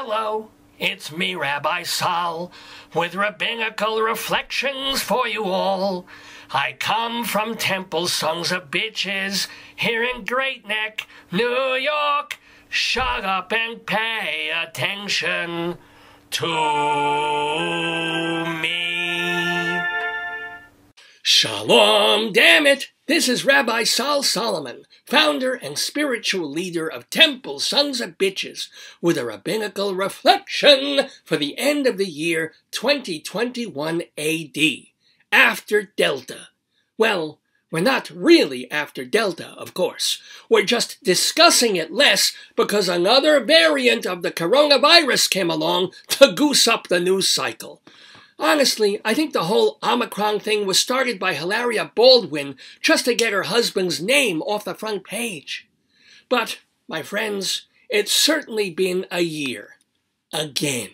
Hello, it's me, Rabbi Sal, with rabbinical reflections for you all. I come from Temple Sons of Bitches here in Great Neck, New York. Shut up and pay attention to me. Shalom, damn it! This is Rabbi Sal Solomon, founder and spiritual leader of Temple Sons of Bitches, with a rabbinical reflection for the end of the year 2021 AD, after Delta. Well, we're not really after Delta, of course. We're just discussing it less because another variant of the coronavirus came along to goose up the news cycle. Honestly, I think the whole Omicron thing was started by Hilaria Baldwin just to get her husband's name off the front page. But, my friends, it's certainly been a year. Again.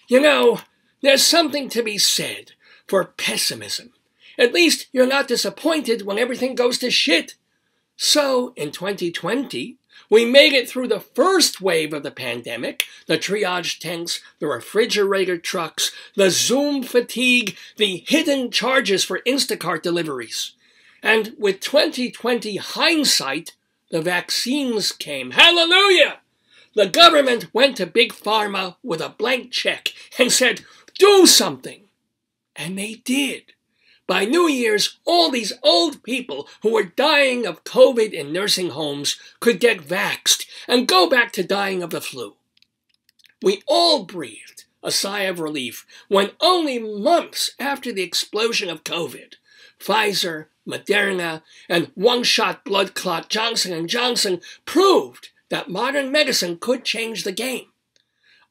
You know, there's something to be said for pessimism. At least you're not disappointed when everything goes to shit. So, in 2020, we made it through the first wave of the pandemic, the triage tanks, the refrigerator trucks, the Zoom fatigue, the hidden charges for Instacart deliveries. And with 2020 hindsight, the vaccines came. Hallelujah! The government went to Big Pharma with a blank check and said, do something. And they did. By New Year's, all these old people who were dying of COVID in nursing homes could get vaxxed and go back to dying of the flu. We all breathed a sigh of relief when only months after the explosion of COVID, Pfizer, Moderna, and one-shot blood clot Johnson & Johnson proved that modern medicine could change the game.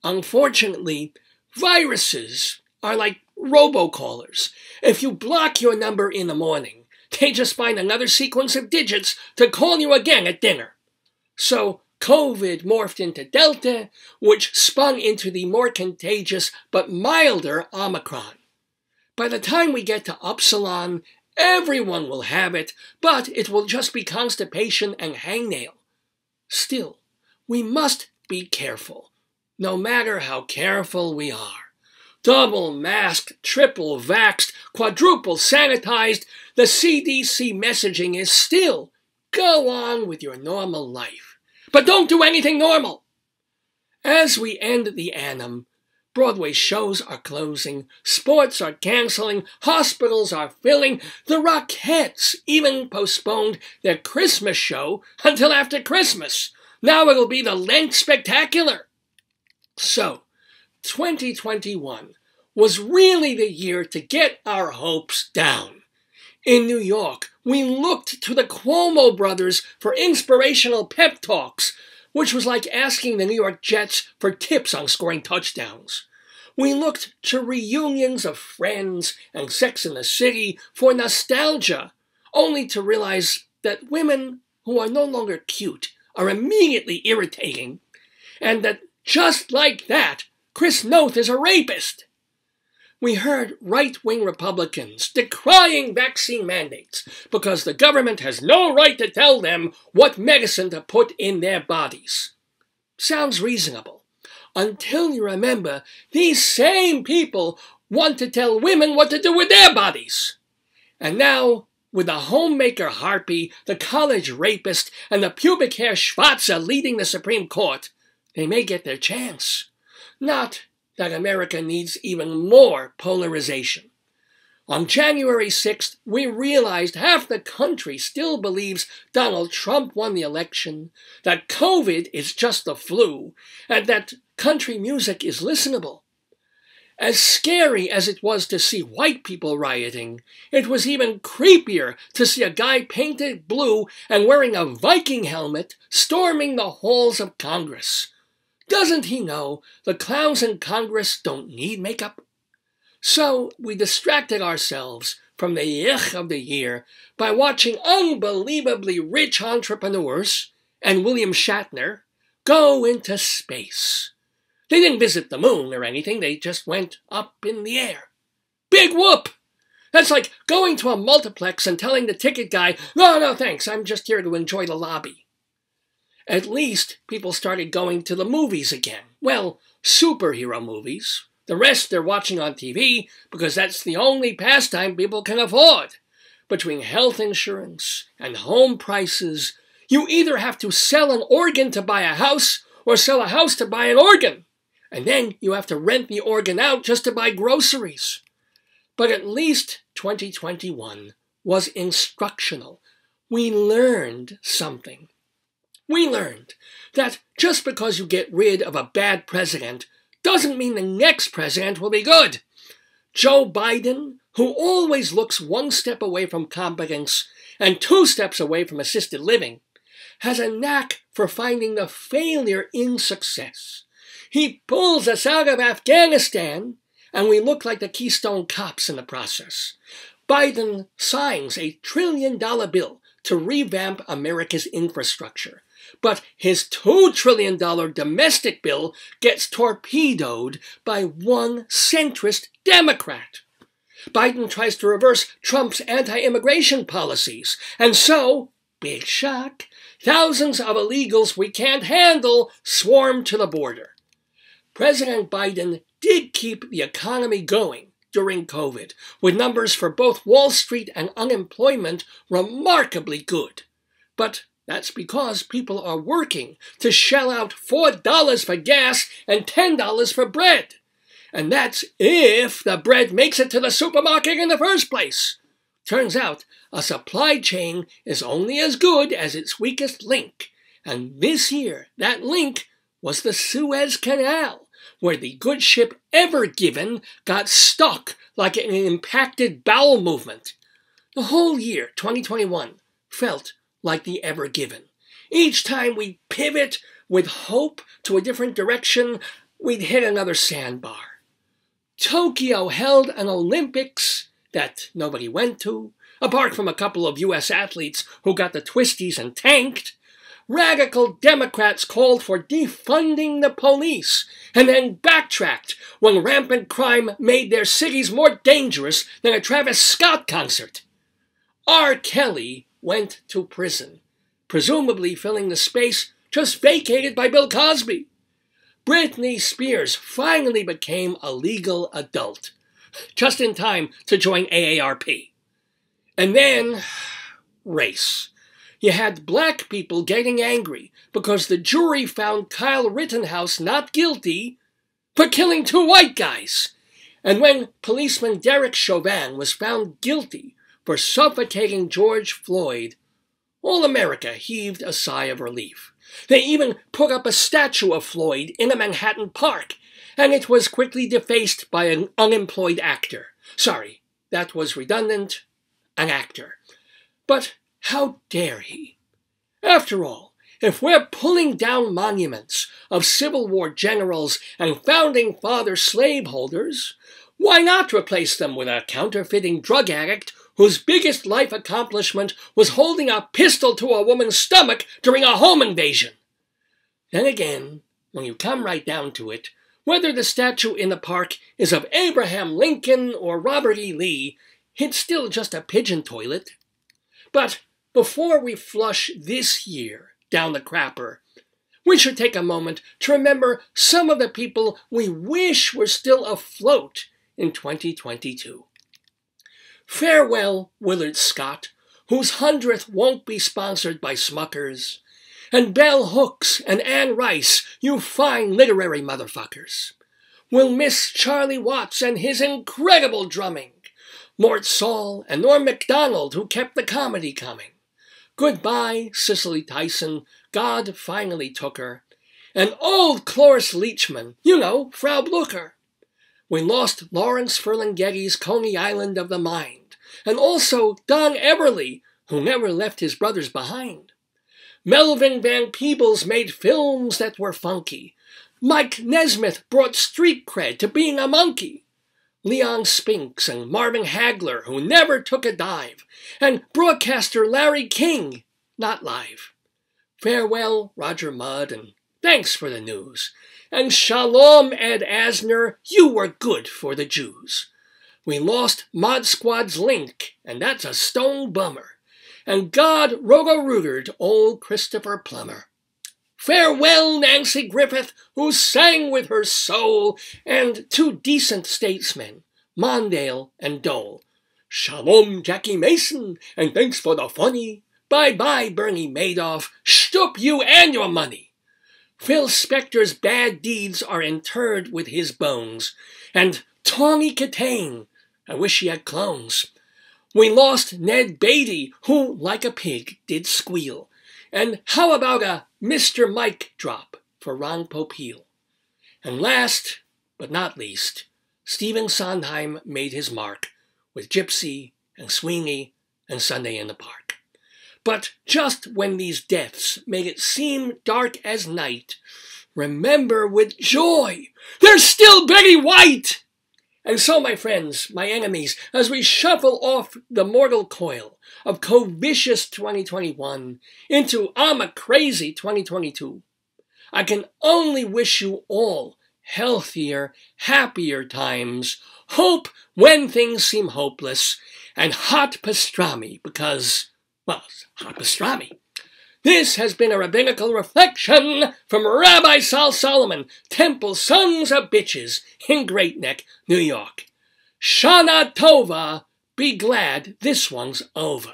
Unfortunately, viruses are like robocallers. If you block your number in the morning, they just find another sequence of digits to call you again at dinner. So COVID morphed into Delta, which spun into the more contagious but milder Omicron. By the time we get to Upsilon, everyone will have it, but it will just be constipation and hangnail. Still, we must be careful, no matter how careful we are. Double masked, triple vaxxed, quadruple sanitized, the CDC messaging is still, go on with your normal life. But don't do anything normal. As we end the annum, Broadway shows are closing, sports are canceling, hospitals are filling, the Rockettes even postponed their Christmas show until after Christmas. Now it'll be the Lent Spectacular. So, 2021 was really the year to get our hopes down. In New York, we looked to the Cuomo brothers for inspirational pep talks, which was like asking the New York Jets for tips on scoring touchdowns. We looked to reunions of Friends and Sex and the City for nostalgia, only to realize that women who are no longer cute are immediately irritating, and that just like that, Chris Noth is a rapist. We heard right-wing Republicans decrying vaccine mandates because the government has no right to tell them what medicine to put in their bodies. Sounds reasonable, until you remember these same people want to tell women what to do with their bodies. And now, with the homemaker harpy, the college rapist, and the pubic hair schwarzer leading the Supreme Court, they may get their chance. Not that America needs even more polarization. On January 6th, we realized half the country still believes Donald Trump won the election, that COVID is just the flu, and that country music is listenable. As scary as it was to see white people rioting, it was even creepier to see a guy painted blue and wearing a Viking helmet storming the halls of Congress. Doesn't he know the clowns in Congress don't need makeup? So we distracted ourselves from the yuck of the year by watching unbelievably rich entrepreneurs and William Shatner go into space. They didn't visit the moon or anything, they just went up in the air. Big whoop! That's like going to a multiplex and telling the ticket guy, no, thanks, I'm just here to enjoy the lobby. At least people started going to the movies again. Well, superhero movies. The rest they're watching on TV because that's the only pastime people can afford. Between health insurance and home prices, you either have to sell an organ to buy a house or sell a house to buy an organ. And then you have to rent the organ out just to buy groceries. But at least 2021 was instructional. We learned something. We learned that just because you get rid of a bad president doesn't mean the next president will be good. Joe Biden, who always looks one step away from competence and 2 steps away from assisted living, has a knack for finding the failure in success. He pulls us out of Afghanistan, and we look like the Keystone Cops in the process. Biden signs a $1 trillion bill to revamp America's infrastructure. But his $2 trillion domestic bill gets torpedoed by one centrist Democrat. Biden tries to reverse Trump's anti-immigration policies, and so, big shock, thousands of illegals we can't handle swarm to the border. President Biden did keep the economy going during COVID, with numbers for both Wall Street and unemployment remarkably good. But that's because people are working to shell out $4 for gas and $10 for bread. And that's if the bread makes it to the supermarket in the first place. Turns out, a supply chain is only as good as its weakest link. And this year, that link was the Suez Canal, where the good ship Ever Given got stuck like an impacted bowel movement. The whole year, 2021, felt like the Ever Given. Each time we pivot with hope to a different direction, we'd hit another sandbar. Tokyo held an Olympics that nobody went to, apart from a couple of U.S. athletes who got the twisties and tanked. Radical Democrats called for defunding the police and then backtracked when rampant crime made their cities more dangerous than a Travis Scott concert. R. Kelly went to prison, presumably filling the space just vacated by Bill Cosby. Britney Spears finally became a legal adult, just in time to join AARP. And then, race. You had black people getting angry because the jury found Kyle Rittenhouse not guilty for killing 2 white guys. And when policeman Derek Chauvin was found guilty for suffocating George Floyd, all America heaved a sigh of relief. They even put up a statue of Floyd in a Manhattan park, and it was quickly defaced by an unemployed actor. Sorry, that was redundant. An actor. But how dare he? After all, if we're pulling down monuments of Civil War generals and founding father slaveholders, why not replace them with a counterfeiting drug addict whose biggest life accomplishment was holding a pistol to a woman's stomach during a home invasion? Then again, when you come right down to it, whether the statue in the park is of Abraham Lincoln or Robert E. Lee, it's still just a pigeon toilet. But before we flush this year down the crapper, we should take a moment to remember some of the people we wish were still afloat in 2022. Farewell, Willard Scott, whose 100th won't be sponsored by Smuckers, and Bell Hooks and Anne Rice, you fine literary motherfuckers. We'll miss Charlie Watts and his incredible drumming, Mort Saul and Norm MacDonald, who kept the comedy coming. Goodbye, Cicely Tyson, God finally took her. And old Cloris Leachman, you know, Frau Blucher. We lost Lawrence Ferlinghetti's Coney Island of the Mind, and also Don Everly, who never left his brothers behind. Melvin Van Peebles made films that were funky. Mike Nesmith brought street cred to being a monkey. Leon Spinks and Marvin Hagler, who never took a dive, and broadcaster Larry King, not live. Farewell, Roger Mudd, and thanks for the news. And shalom, Ed Asner, you were good for the Jews. We lost Mod Squad's Link, and that's a stone bummer. And God Roto-Rootered old Christopher Plummer. Farewell, Nancy Griffith, who sang with her soul, and two decent statesmen, Mondale and Dole. Shalom, Jackie Mason, and thanks for the funny. Bye-bye, Bernie Madoff, shtup you and your money. Phil Spector's bad deeds are interred with his bones, and Tawny Katane, I wish he had clones. We lost Ned Beatty, who, like a pig, did squeal. And how about a Mr. Mike drop for Ron Popeil? And last, but not least, Stephen Sondheim made his mark with Gypsy and Sweeney and Sunday in the Park. But just when these deaths make it seem dark as night, remember with joy, there's still Betty White! And so, my friends, my enemies, as we shuffle off the mortal coil of Covicious 2021 into I'm a Crazy 2022, I can only wish you all healthier, happier times, hope when things seem hopeless, and hot pastrami because, well, it's hot pastrami. This has been a rabbinical reflection from Rabbi Sal Solomon, Temple Sons of Bitches in Great Neck, New York. Shana Tova, be glad this one's over.